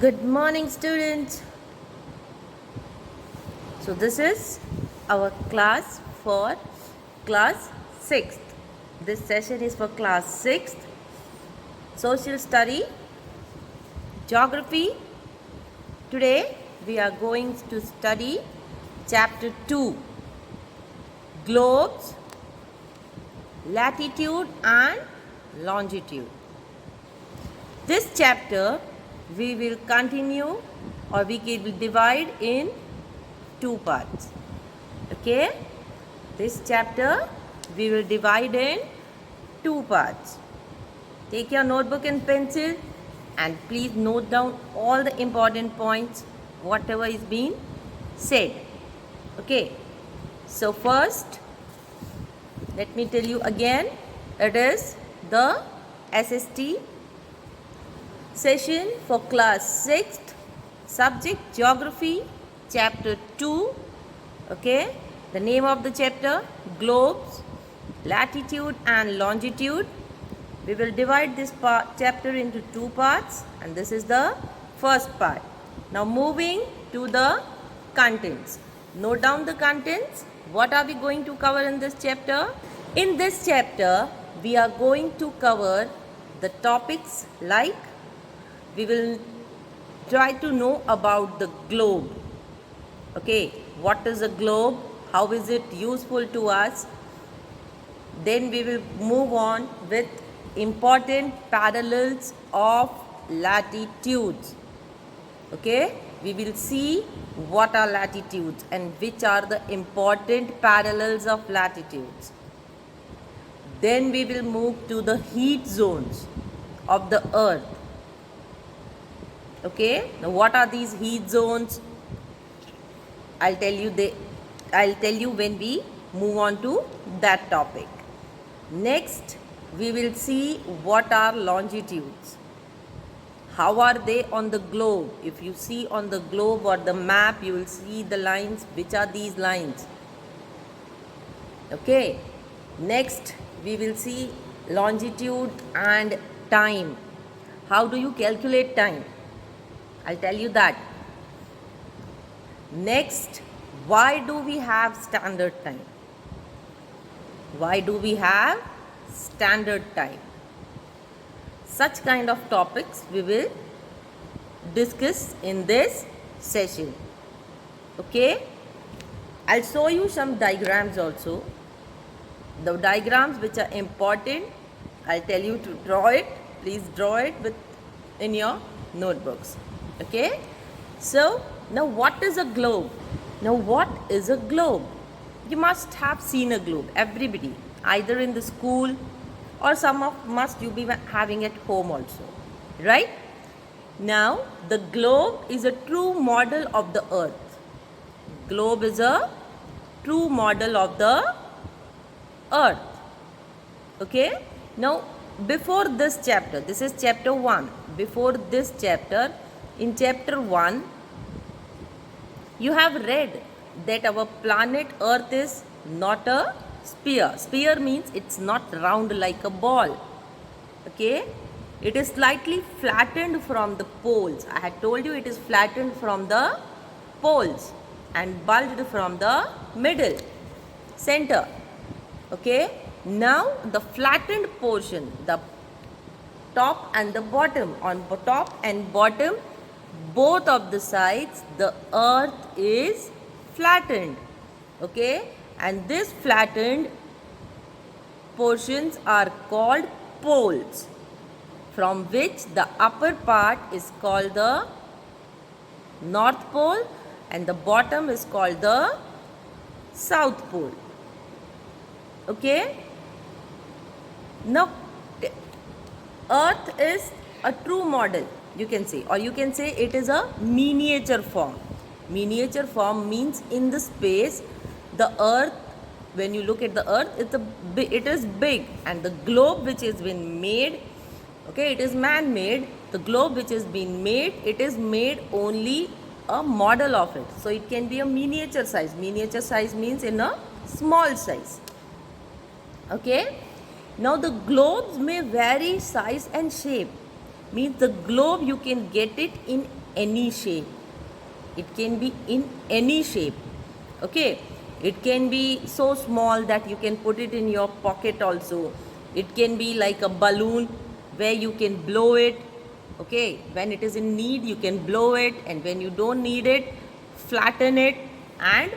Good morning, students. So, this is our class for class 6th. This session is for class 6th, social study, geography. Today, we are going to study chapter 2, globes, latitude and longitude. This chapter we will continue or we will divide in two parts. Okay, this chapter we will divide in two parts. Take your notebook and pencil and please note down all the important points, whatever is being said. Okay, so first let me tell you again, it is the SST session for class 6th, subject geography, chapter 2. Okay, the name of the chapter, globes, latitude and longitude. We will divide this chapter into two parts and this is the first part. Now moving to the contents. Note down the contents. What are we going to cover in this chapter? In this chapter, we are going to cover the topics like we will try to know about the globe. Okay, what is a globe? How is it useful to us? Then we will move on with important parallels of latitudes. Okay, we will see what are latitudes and which are the important parallels of latitudes. Then we will move to the heat zones of the earth. Okay, now what are these heat zones? I'll tell you when we move on to that topic. Next, we will see what are longitudes. How are they on the globe? If you see on the globe or the map, you will see the lines. Which are these lines? Okay. Next, we will see longitude and time. How do you calculate time? I'll tell you that. Next, why do we have standard time? Why do we have standard time? Such kind of topics we will discuss in this session. Okay? I'll show you some diagrams also. The diagrams which are important, I'll tell you to draw it. Please draw it in your notebooks. Okay, so now what is a globe? Now what is a globe? You must have seen a globe, everybody, either in the school or some of must you be having at home also, right? Now the globe is a true model of the earth. Globe is a true model of the earth. Okay, now before this chapter, this is chapter 1. Before this chapter, in chapter 1, you have read that our planet Earth is not a sphere. Sphere means it's not round like a ball. Okay? It is slightly flattened from the poles. I had told you it is flattened from the poles and bulged from the middle, center. Okay? Now the flattened portion, the top and the bottom, on top and bottom, both of the sides, the earth is flattened. Okay, and this flattened portions are called poles, from which the upper part is called the north pole and the bottom is called the south pole. Okay, now earth is a true model, you can say, or you can say it is a miniature form. Miniature form means in the space, the earth, when you look at the earth, it is big, and the globe which has been made, okay, it is man-made. The globe which has been made, it is made only a model of it. So it can be a miniature size. Miniature size means in a small size. Okay. Now the globes may vary size and shape. Means the globe you can get it in any shape. It can be in any shape. Okay, it can be so small that you can put it in your pocket also. It can be like a balloon where you can blow it. Okay, when it is in need you can blow it, and when you don't need it, flatten it and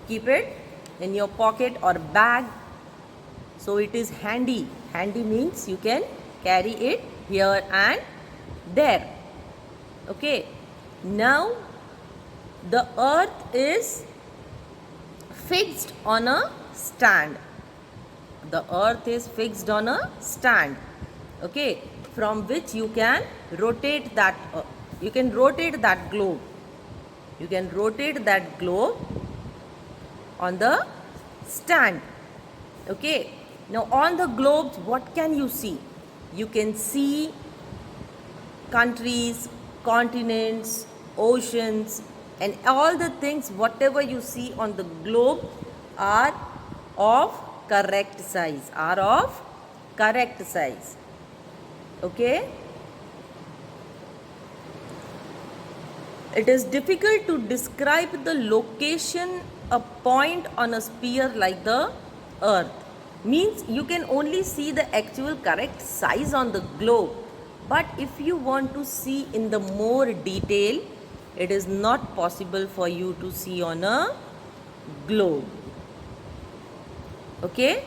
keep it in your pocket or bag. So it is handy. Handy means you can carry it here and there. Okay, now the earth is fixed on a stand. The earth is fixed on a stand. Okay, from which you can rotate that globe. You can rotate that globe on the stand. Okay, now on the globes what can you see? You can see countries, continents, oceans, and all the things whatever you see on the globe are of correct size, okay. It is difficult to describe the location a point on a sphere like the earth. Means you can only see the actual correct size on the globe, but if you want to see in the more detail, it is not possible for you to see on a globe. Okay,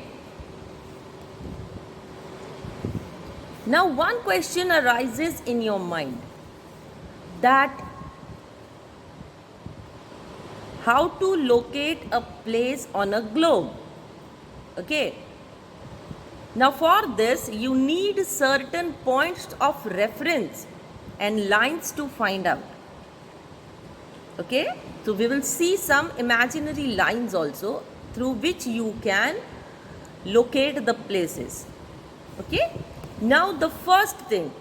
now one question arises in your mind, that how to locate a place on a globe. Okay, now for this you need certain points of reference and lines to find out. Okay, so we will see some imaginary lines also through which you can locate the places. Okay, now the first thing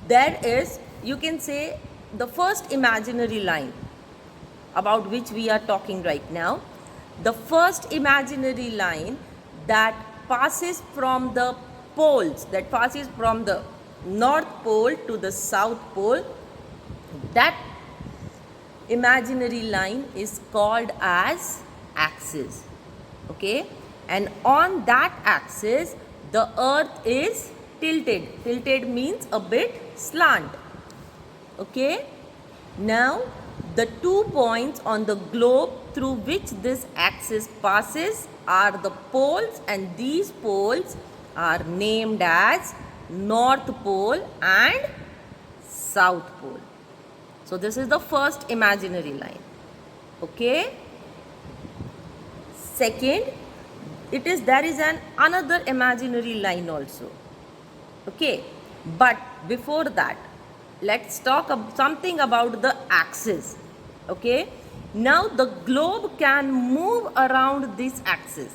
there is, you can say, the first imaginary line about which we are talking right now. The first imaginary line that passes from the poles, that passes from the North Pole to the South Pole, that imaginary line is called as axis. Okay, and on that axis the earth is tilted. Tilted means a bit slant. Okay, now the 2 points on the globe through which this axis passes are the poles, and these poles are named as North Pole and South Pole. So this is the first imaginary line. Okay, second, there is another imaginary line also. Okay, but before that let's talk something about the axis. Okay, now the globe can move around this axis,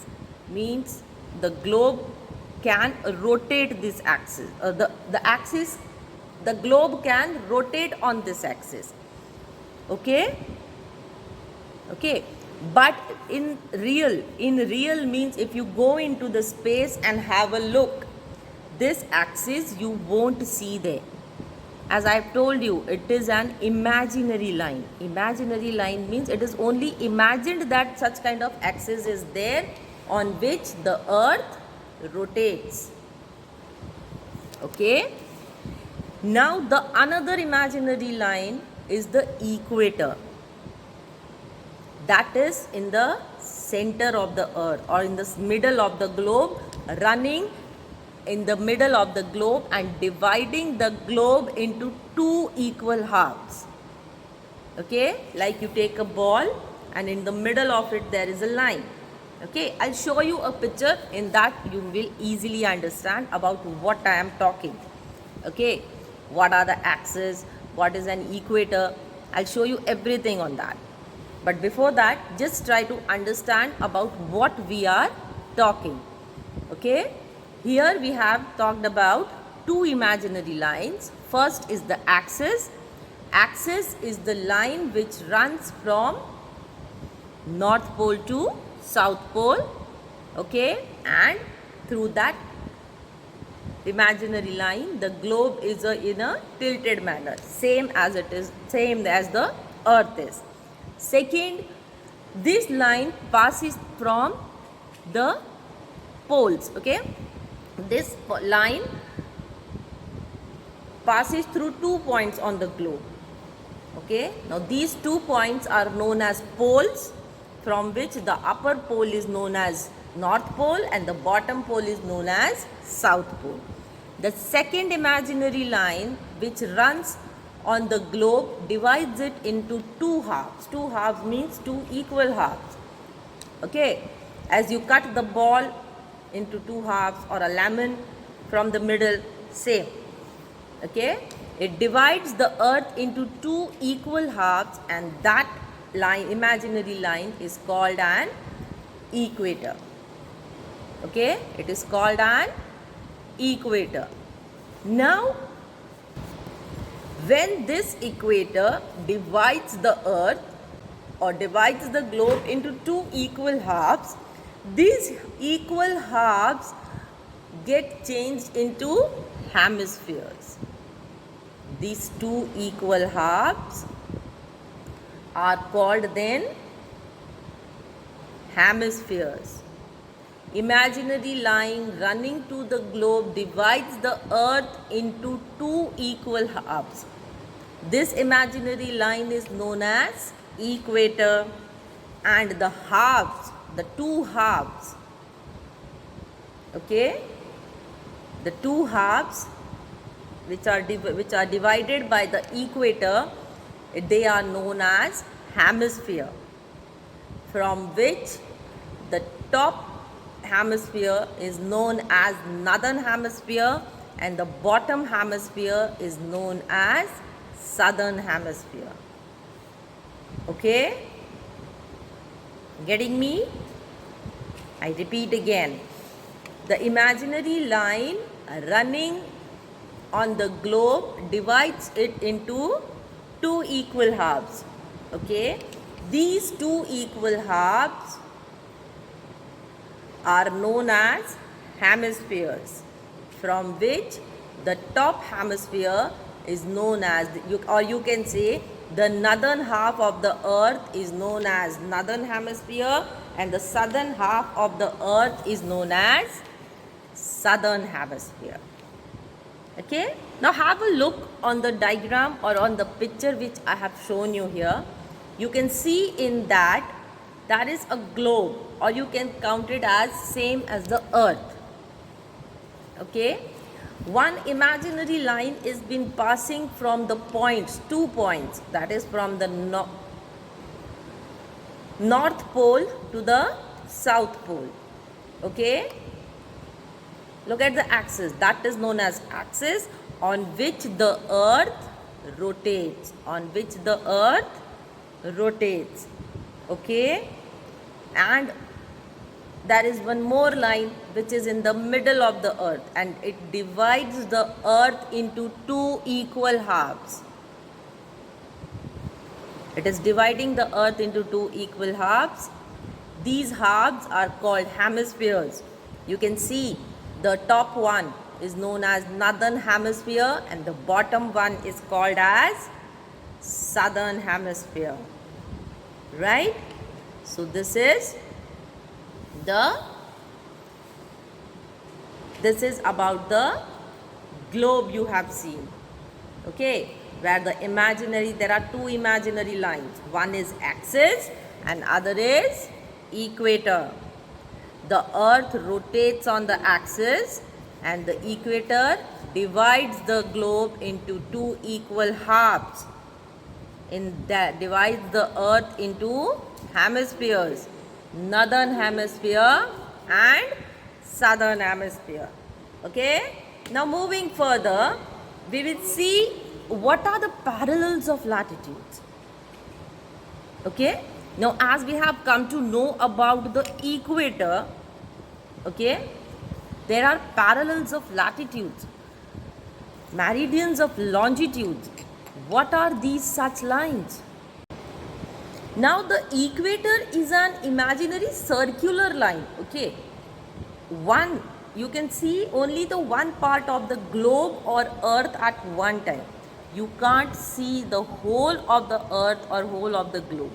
means the globe can rotate this axis, the globe can rotate on this axis. Okay, but in real means if you go into the space and have a look, this axis you won't see there. As I have told you, it is an imaginary line. Imaginary line means it is only imagined that such kind of axis is there on which the earth rotates. Okay, now the another imaginary line is the equator. That is in the center of the earth, or in the middle of the globe, running in the middle of the globe and dividing the globe into 2 equal halves. Okay, like you take a ball and in the middle of it there is a line. Okay, I'll show you a picture, in that you will easily understand about what I am talking. Okay, what are the axes, what is an equator, I'll show you everything on that. But before that, just try to understand about what we are talking. Okay, here we have talked about 2 imaginary lines. First is the axis. Axis is the line which runs from North Pole to South Pole. Okay, and through that imaginary line, the globe is in a tilted manner, same as the earth is. Second, this line passes from the poles. Okay, this line passes through 2 points on the globe. Okay, now these 2 points are known as poles, from which the upper pole is known as North Pole and the bottom pole is known as South Pole. The second imaginary line which runs on the globe divides it into 2 halves. 2 halves means 2 equal halves. Okay, as you cut the ball into 2 halves or a lemon from the middle, same. Okay, it divides the earth into 2 equal halves, and that line, imaginary line, is called an equator. Okay, it is called an equator. Now, when this equator divides the earth or divides the globe into 2 equal halves, these equal halves get changed into hemispheres. These 2 equal halves are called then hemispheres. Imaginary line running to the globe divides the earth into 2 equal halves. This imaginary line is known as equator, and the halves, the 2 halves, okay, the 2 halves which are divided by the equator, they are known as hemisphere, from which the top hemisphere is known as northern hemisphere and the bottom hemisphere is known as southern hemisphere. Okay, getting me? I repeat again, the imaginary line running on the globe divides it into 2 equal halves. Okay, these 2 equal halves are known as hemispheres, from which the top hemisphere is known as, you can say, the northern half of the earth is known as northern hemisphere and the southern half of the earth is known as southern hemisphere. Okay, now have a look on the diagram or on the picture which I have shown you here. You can see in that is a globe, or you can count it as same as the earth. Okay, one imaginary line is been passing from the points, 2 points, that is from the North Pole to the South Pole. Okay, look at the axis, that is known as axis on which the earth rotates, okay, and there is one more line which is in the middle of the earth and it divides the earth into 2 equal halves. It is dividing the earth into 2 equal halves. These halves are called hemispheres. You can see the top one is known as northern hemisphere and the bottom one is called as southern hemisphere, right? So this is about the globe you have seen. Okay, where there are 2 imaginary lines, one is axis and other is equator. The earth rotates on the axis and the equator divides the globe into 2 equal halves. Divides the earth into hemispheres, northern hemisphere and southern hemisphere. Okay, now moving further, we will see what are the parallels of latitudes. Okay, now as we have come to know about the equator, okay, there are parallels of latitudes, meridians of longitudes. What are these such lines? Now the equator is an imaginary circular line. Okay, one you can see only the one part of the globe or earth at one time. You can't see the whole of the earth or whole of the globe.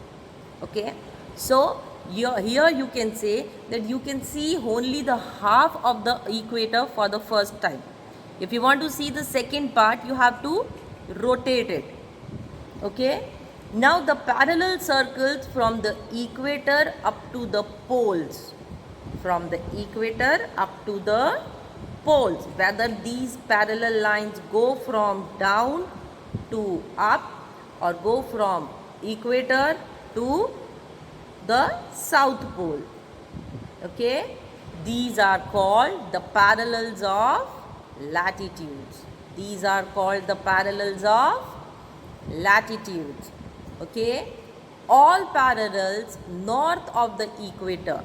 Okay, so here you can say that you can see only the half of the equator for the first time. If you want to see the second part, you have to rotate it. Okay, now the parallel circles from the equator up to the poles, from the equator up to the poles, whether these parallel lines go from down to up or go from equator to the south pole. Okay, these are called the parallels of latitudes. These are called the parallels of latitudes. Okay, all parallels north of the equator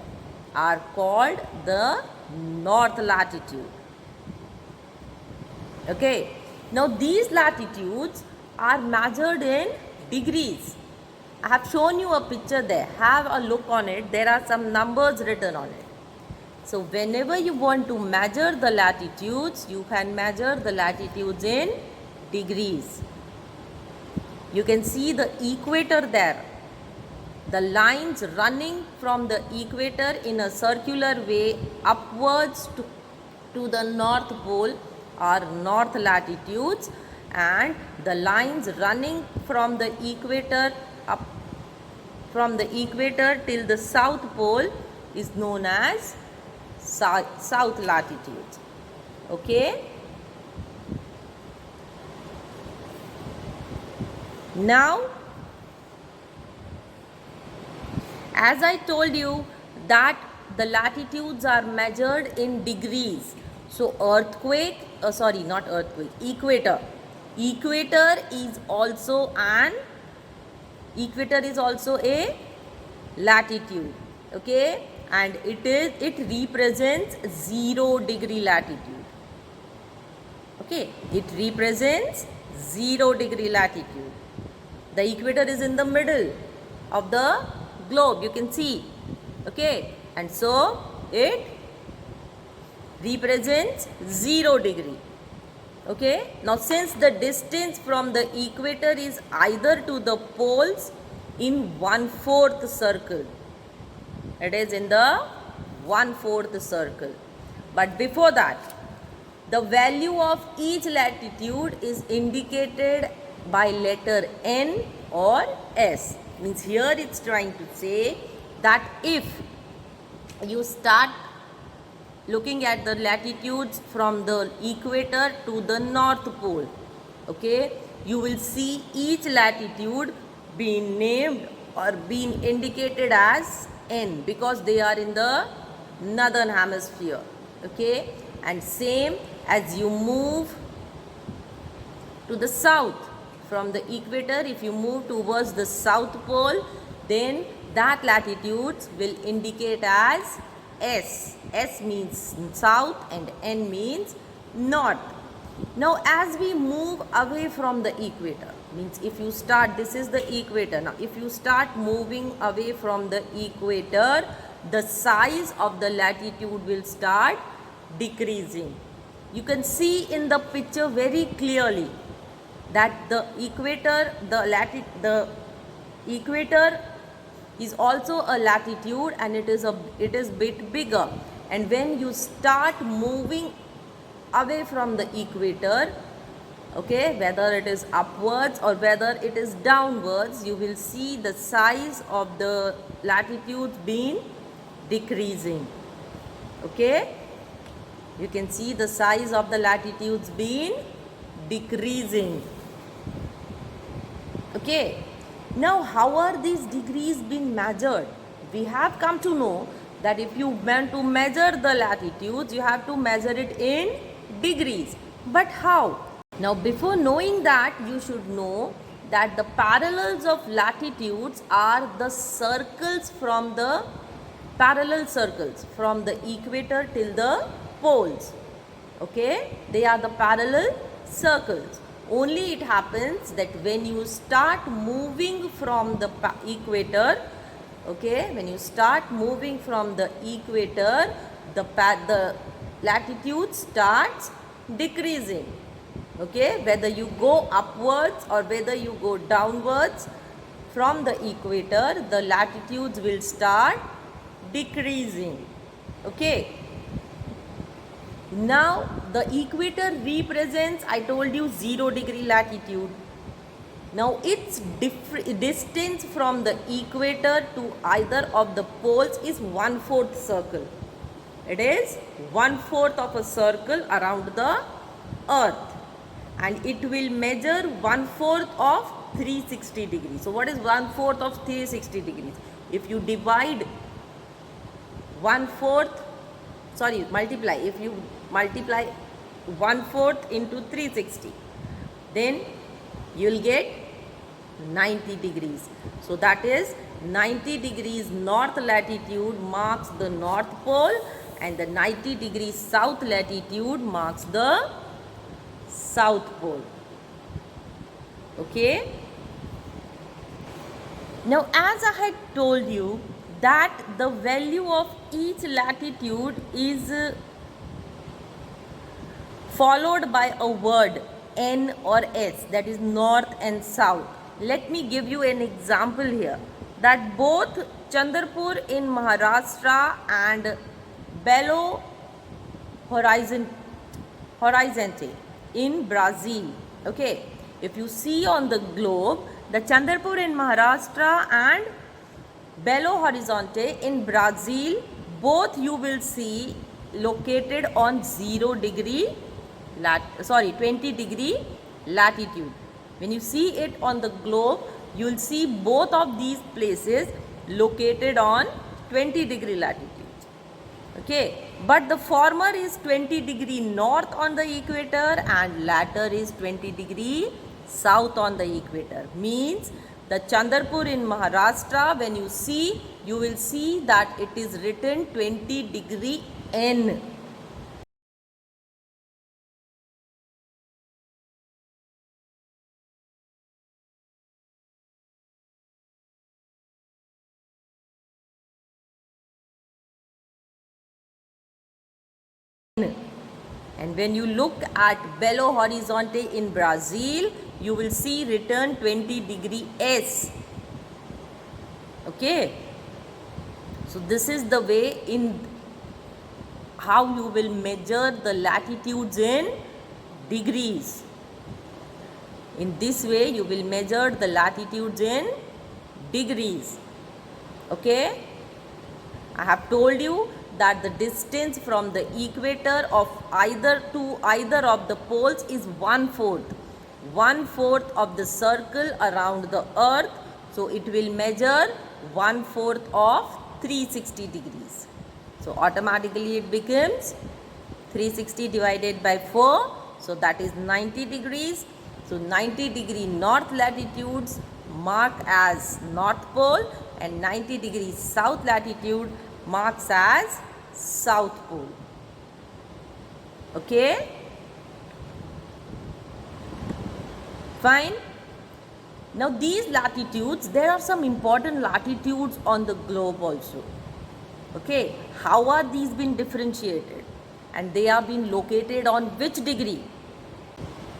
are called the north latitude. Okay, now these latitudes are measured in degrees. I have shown you a picture there. Have a look on it. There are some numbers written on it. So whenever you want to measure the latitudes, you can measure the latitudes in degrees. You can see the equator there. The lines running from the equator in a circular way upwards to the north pole are north latitudes, and the lines running from the equator up from the equator till the south pole is known as south latitudes. Okay, now as I told you that the latitudes are measured in degrees. So equator is also a latitude. Okay, and it represents 0 degree latitude. Okay, it represents 0 degree latitude. The equator is in the middle of the globe, you can see. Okay, and so it represents 0 degree. Okay, now since the distance from the equator is either to the poles in 1/4 circle, it is in the 1/4 circle. But before that, the value of each latitude is indicated by letter N or S. Means here it's trying to say that if you start looking at the latitudes from the equator to the north pole, okay, you will see each latitude being named or being indicated as N because they are in the northern hemisphere. Okay, and same as you move to the south from the equator, if you move towards the south pole, then that latitudes will indicate as S. S means south and N means north. Now as we move away from the equator, means if you start, this is the equator. Now if you start moving away from the equator, the size of the latitude will start decreasing. You can see in the picture very clearly that the equator, the equator is also a latitude and it is bit bigger, and when you start moving away from the equator, okay, whether it is upwards or whether it is downwards, you will see the size of the latitudes being decreasing. Okay, you can see the size of the latitudes being decreasing. Okay, now how are these degrees being measured? We have come to know that if you want to measure the latitudes, you have to measure it in degrees. But how? Now before knowing that, you should know that the parallels of latitudes are the circles from the parallel circles from the equator till the poles. Okay, they are the parallel circles. Only it happens that when you start moving from the equator, okay, when you start moving from the equator, the latitude starts decreasing. Okay, whether you go upwards or whether you go downwards from the equator, the latitudes will start decreasing. Okay. Now the equator represents, I told you, 0 degree latitude. Now its distance from the equator to either of the poles is 1/4 circle. It is 1/4 of a circle around the earth, and it will measure 1/4 of 360 degrees. So what is 1/4 of 360 degrees? If you divide 1/4, multiply. If you multiply 1/4 into 360, then you will get 90 degrees. So that is 90 degrees north latitude marks the North Pole, and the 90 degrees south latitude marks the South Pole. Okay. Now as I had told you that the value of each latitude is followed by a word N or S, that is north and south. Let me give you an example here, that both Chandrapur in Maharashtra and Belo Horizonte in Brazil. Okay, if you see on the globe, the Chandrapur in Maharashtra and Belo Horizonte in Brazil, both you will see located on 20 degree latitude. When you see it on the globe, you will see both of these places located on 20 degree latitude. Okay, but the former is 20 degree north on the equator and latter is 20 degree south on the equator. Means the Chandrapur in Maharashtra, when you see, you will see that it is written 20 degree N. And when you look at Belo Horizonte in Brazil, you will see written 20 degree S. Okay. So this is the way in how you will measure the latitudes in degrees. In this way you will measure the latitudes in degrees. Okay. I have told you that the distance from the equator of either of the poles is 1/4 of the circle around the earth. So it will measure 1/4 of 360 degrees. So automatically it becomes 360 divided by 4. So that is 90 degrees. So 90 degree north latitudes marked as North Pole and 90 degrees south latitude marks as South Pole. Okay. Fine. Now these latitudes, there are some important latitudes on the globe also. Okay. How are these been differentiated? And they are being located on which degree?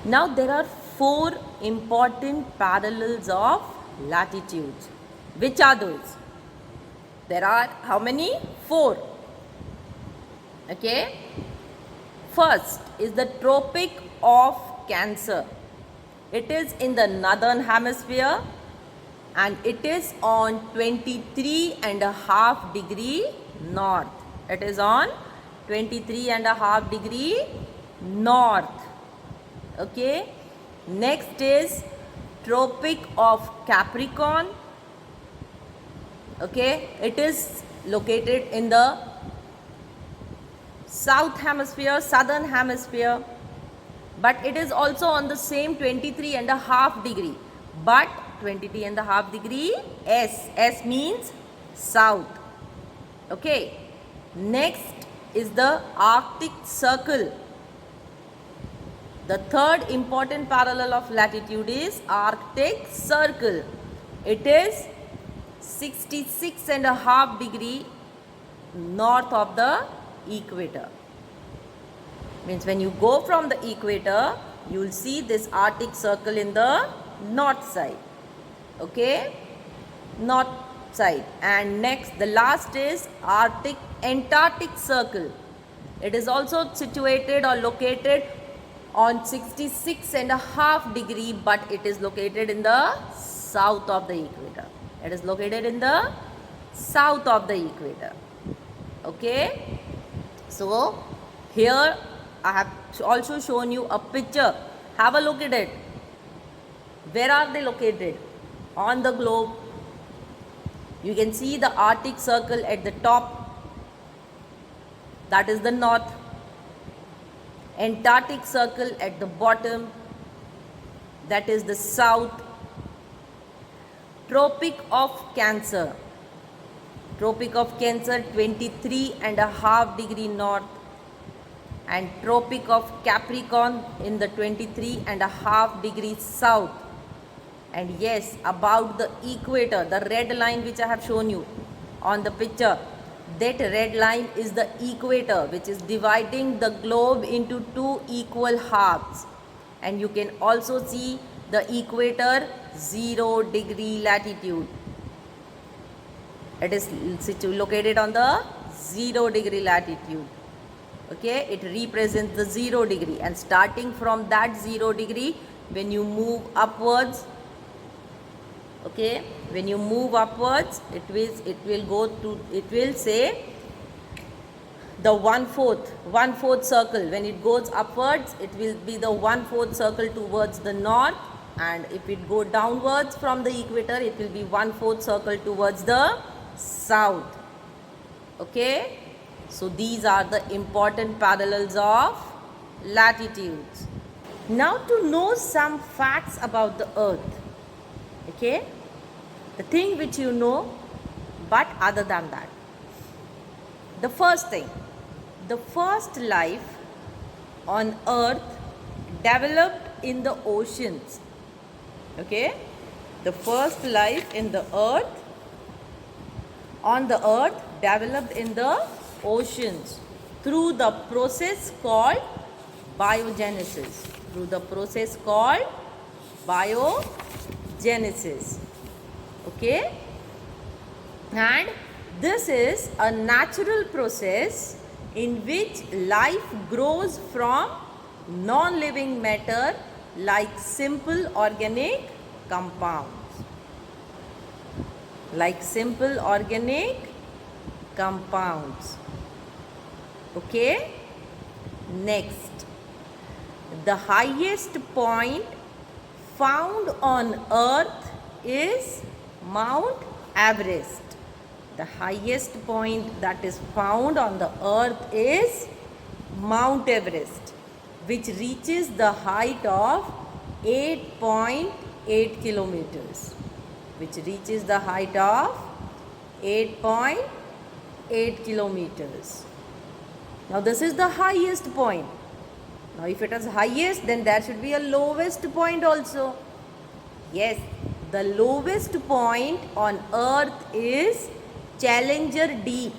Now there are 4 important parallels of latitudes. Which are those? There are how many? 4. Okay. First is the Tropic of Cancer. It is in the northern hemisphere and it is on 23.5 degree north. It is on 23.5 degree north. Okay. Next is Tropic of Capricorn. Okay. It is located in the south hemisphere, southern hemisphere, but it is also on the same 23.5 degree, but 23.5 degree S. S means south. Okay. Next is the Arctic Circle. The third important parallel of latitude is Arctic Circle. It is 66.5 degree north of the equator. Means when you go from the equator, you will see this Arctic Circle in the north side. Okay, north side. And next, the last is Antarctic Circle. It is also situated or located on 66.5 degree, but it is located in the south of the equator. It is located in the south of the equator. Okay, so here I have also shown you a picture. Have a look at it. Where are they located? On the globe. You can see the Arctic Circle at the top, that is the north. Antarctic Circle at the bottom, that is the south. Tropic of Cancer, 23.5 degree north, and Tropic of Capricorn in the 23.5 degrees south. And yes, about the equator, the red line which I have shown you on the picture, that red line is the equator, which is dividing the globe into two equal halves. And you can also see the equator 0 degree latitude. It is located on the 0 degree latitude. Okay, it represents the 0 degree, and starting from that 0 degree, when you move upwards, okay, when you move upwards, it will say the 1/4 circle. When it goes upwards, it will be the 1/4 circle towards the north, and if it go downwards from the equator, it will be 1/4 circle towards the south. Okay, so these are the important parallels of latitudes. Now to know some facts about the earth. Okay, the thing which you know, but other than that, the first thing, the first life on earth developed in the oceans. Okay, the first life in the earth, on the earth, developed in the oceans through the process called biogenesis. Through the process called biogenesis. Okay, and this is a natural process in which life grows from non-living matter like simple organic compounds. Like simple organic compounds. Okay, next, the highest point found on earth is Mount Everest. The highest point that is found on the earth is Mount Everest, which reaches the height of 8.8 kilometers. Which reaches the height of 8.8 kilometers. Now this is the highest point. Now if it is highest, then there should be a lowest point also. Yes, the lowest point on earth is Challenger Deep.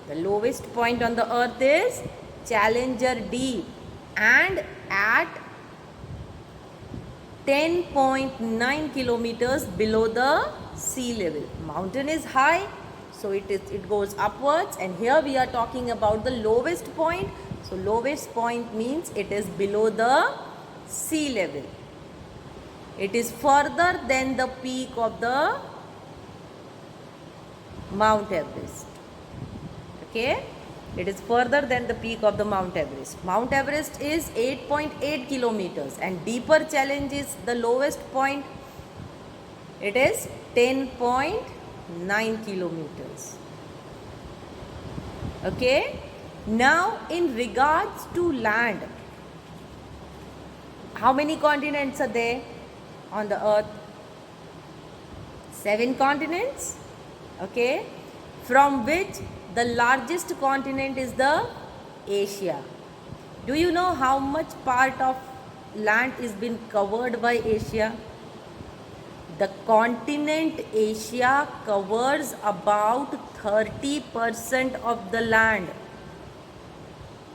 The lowest point on the earth is Challenger Deep, and at 10.9 kilometers below the sea level. Mountain is high, so it goes upwards, and here we are talking about the lowest point. So lowest point means it is below the sea level. It is further than the peak of the Mount Everest. Okay, it is further than the peak of the Mount Everest. Mount Everest is 8.8 kilometers, and deeper challenge is the lowest point. It is 10.9 kilometers. Okay, now in regards to land, how many continents are there on the earth? 7 continents. Okay, from which the largest continent is the Asia. Do you know how much part of land is been covered by Asia? The continent Asia covers about 30% of the land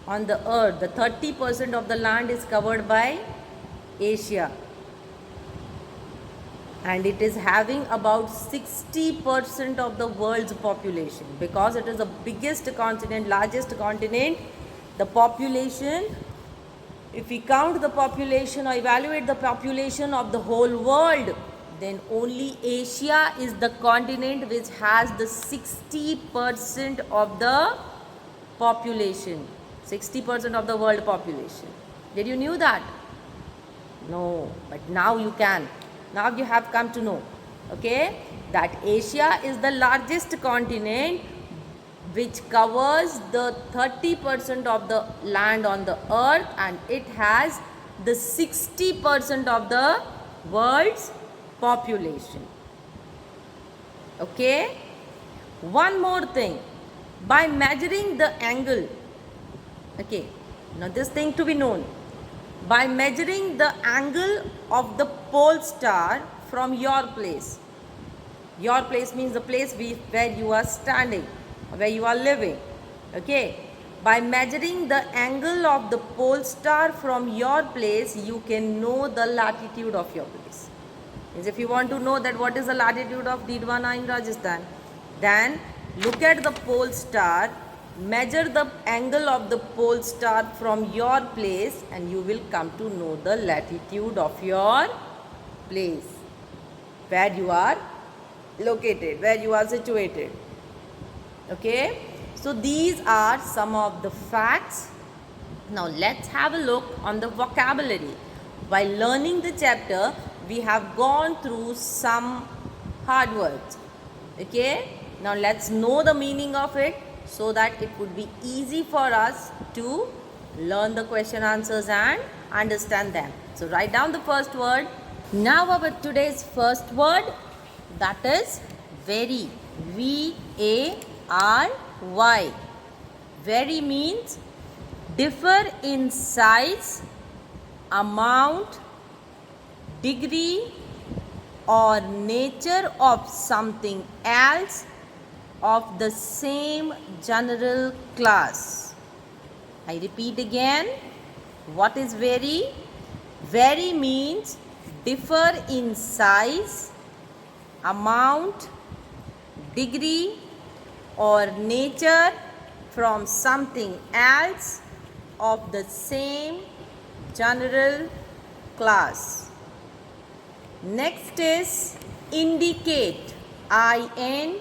on the earth, the 30% of the land is covered by Asia, and it is having about 60% of the world's population. Because it is the biggest continent, largest continent, the population, if we count the population or evaluate the population of the whole world, then only Asia is the continent which has the 60% of the population, 60% of the world population. Did you knew that? No, but now you can. Now you have come to know, okay, that Asia is the largest continent which covers the 30% of the land on the earth, and it has the 60% of the world's population. Okay, one more thing, by measuring the angle, okay, now this thing to be known, by measuring the angle of the pole star from your place means the place where you are standing, where you are living, okay, by measuring the angle of the pole star from your place, you can know the latitude of your place. Means if you want to know that what is the latitude of Didwana in Rajasthan, then look at the pole star, measure the angle of the pole star from your place, and you will come to know the latitude of your place, where you are located, where you are situated. Okay, so these are some of the facts. Now let's have a look on the vocabulary. While learning the chapter, we have gone through some hard words. Okay, now let's know the meaning of it, so that it would be easy for us to learn the question answers and understand them. So write down the first word. Now our today's first word, that is vary. V-A-R-Y. Vary means differ in size, amount, degree or nature of something else of the same general class. I repeat again, what is vary? Vary means differ in size, amount, degree or nature from something else of the same general class. Next is indicate. I-N-D-I-C-A-T-E.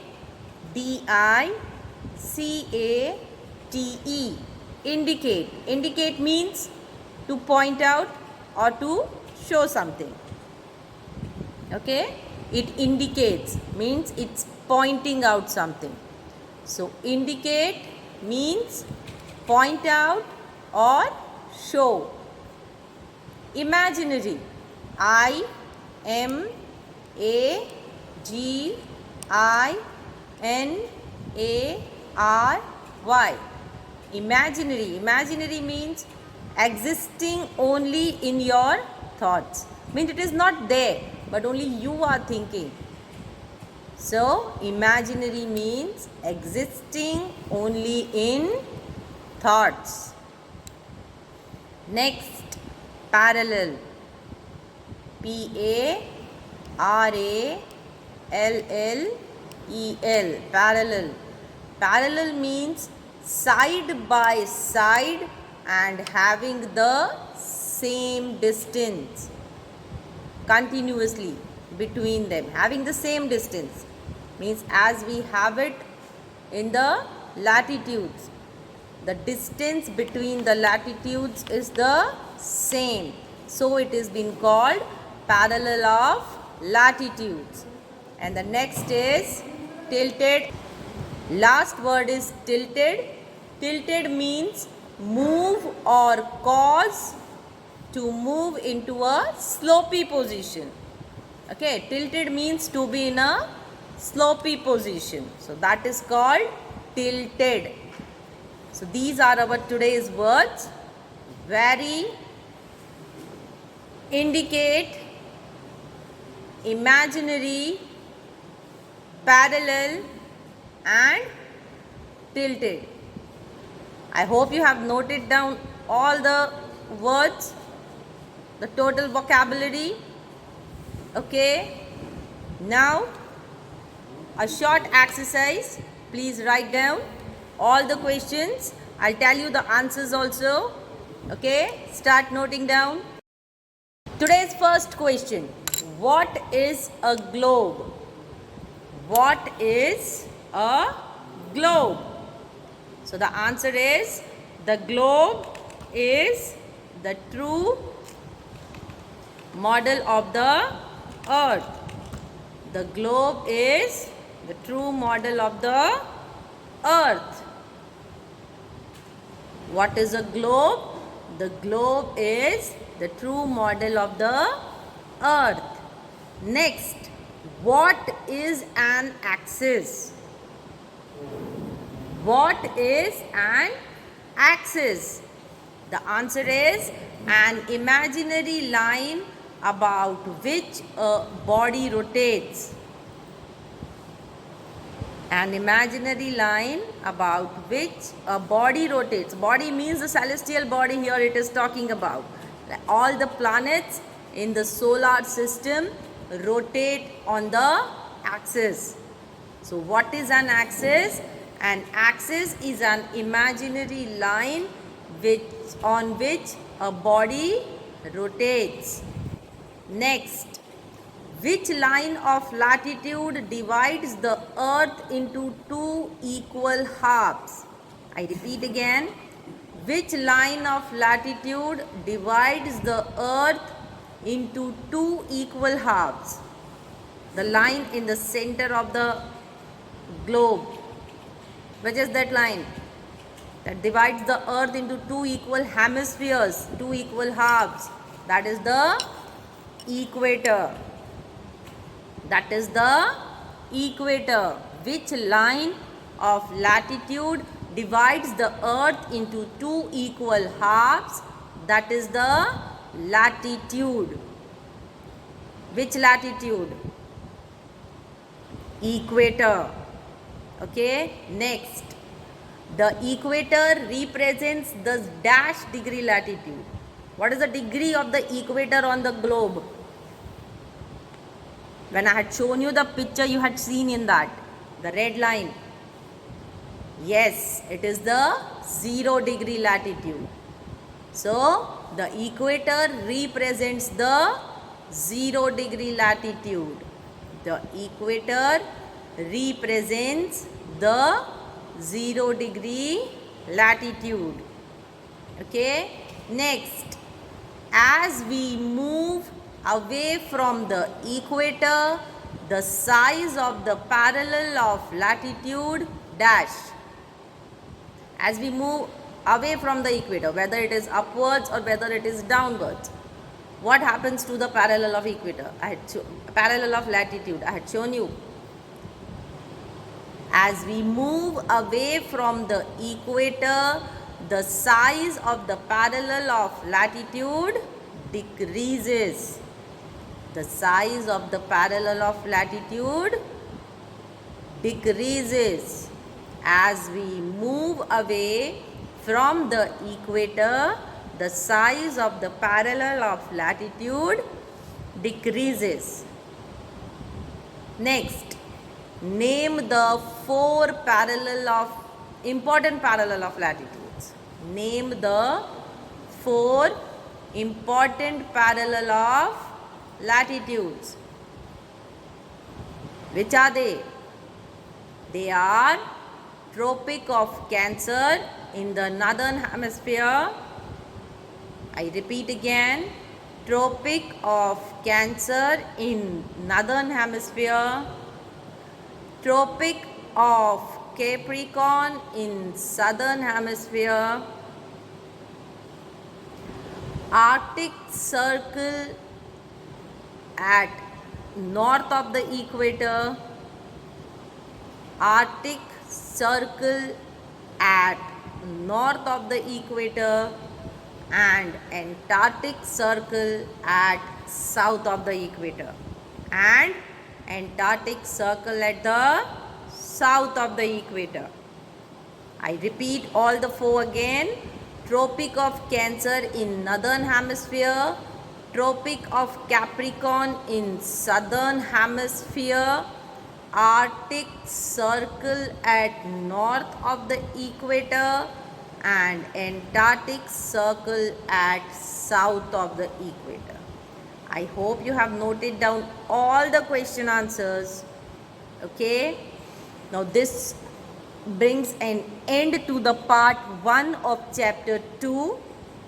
Indicate. Indicate means to point out or to show something. Okay, it indicates means it's pointing out something. So indicate means point out or show. Imaginary. I-M-A-G-I-N-A-R-Y. Imaginary. Imaginary means existing only in your thoughts. Means it is not there, but only you are thinking. So imaginary means existing only in thoughts. Next, parallel. P-A-R-A-L-L-E-L. Parallel. Parallel means side by side and having the same distance continuously between them. Having the same distance means as we have it in the latitudes, the distance between the latitudes is the same. So it is been called parallel of latitudes. And the next is tilted. Last word is tilted. Tilted means move or cause to move into a slopy position. Okay, tilted means to be in a slopy position. So that is called tilted. So these are our today's words. Vary, indicate, imaginary, parallel and tilted. I hope you have noted down all the words, the total vocabulary. Okay. Now, a short exercise. Please write down all the questions. I'll tell you the answers also. Okay. Start noting down. Today's first question. What is a globe? What is a globe? So the answer is, the globe is the true model of the earth. The globe is the true model of the earth. What is a globe? The globe is the true model of the earth. Next, what is an axis? What is an axis? The answer is an imaginary line about which a body rotates. An imaginary line about which a body rotates. Body means the celestial body, here it is talking about. All the planets in the solar system rotate on the axis. So what is an axis? An axis is an imaginary line on which a body rotates. Next, which line of latitude divides the earth into two equal halves? I repeat again. Which line of latitude divides the earth into two equal halves? The line in the center of the globe. Which is that line that divides the earth into two equal hemispheres, two equal halves? That is the equator. That is the equator. Which line of latitude divides the earth into two equal halves? That is the latitude. Which latitude? Equator. Okay. Next, the equator represents the dash degree latitude. What is the degree of the equator on the globe? When I had shown you the picture, you had seen in that the red line. Yes, it is the 0 degree latitude. So the equator represents the 0 degree latitude. The equator represents the 0 degree latitude. Okay. Next, as we move away from the equator, the size of the parallel of latitude dash. As we move away from the equator, whether it is upwards or whether it is downwards, what happens to the parallel of equator? Parallel of latitude, I had shown you. As we move away from the equator, the size of the parallel of latitude decreases. The size of the parallel of latitude decreases. As we move away from the equator, the size of the parallel of latitude decreases. Next, name the four important parallel of latitudes. Name the four important parallel of latitudes. Which are they? They are Tropic of Cancer in the northern hemisphere. I repeat again. Tropic of Cancer in northern hemisphere. Tropic of Capricorn in southern hemisphere. Arctic Circle at north of the equator. Arctic Circle at north of the equator, and Antarctic Circle at south of the equator, and Antarctic Circle at the south of the equator. I repeat all the four again. Tropic of Cancer in northern hemisphere, Tropic of Capricorn in southern hemisphere, Arctic Circle at north of the equator, and Antarctic Circle at south of the equator. I hope you have noted down all the question answers. Okay. Now this brings an end to the part 1 of chapter 2.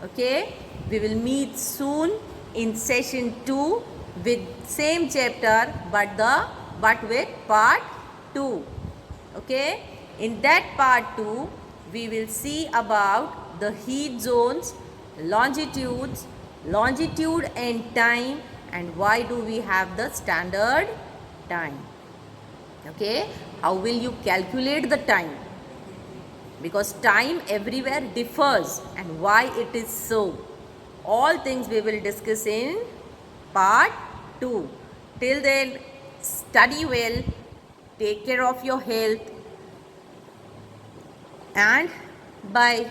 Okay. We will meet soon in session 2 with same chapter but with part 2. Okay. In that part 2 we will see about the heat zones, longitudes, longitude and time, and why do we have the standard time. Okay, how will you calculate the time, because time everywhere differs and why it is so. All things we will discuss in part 2. Till then, study well, take care of your health, and bye.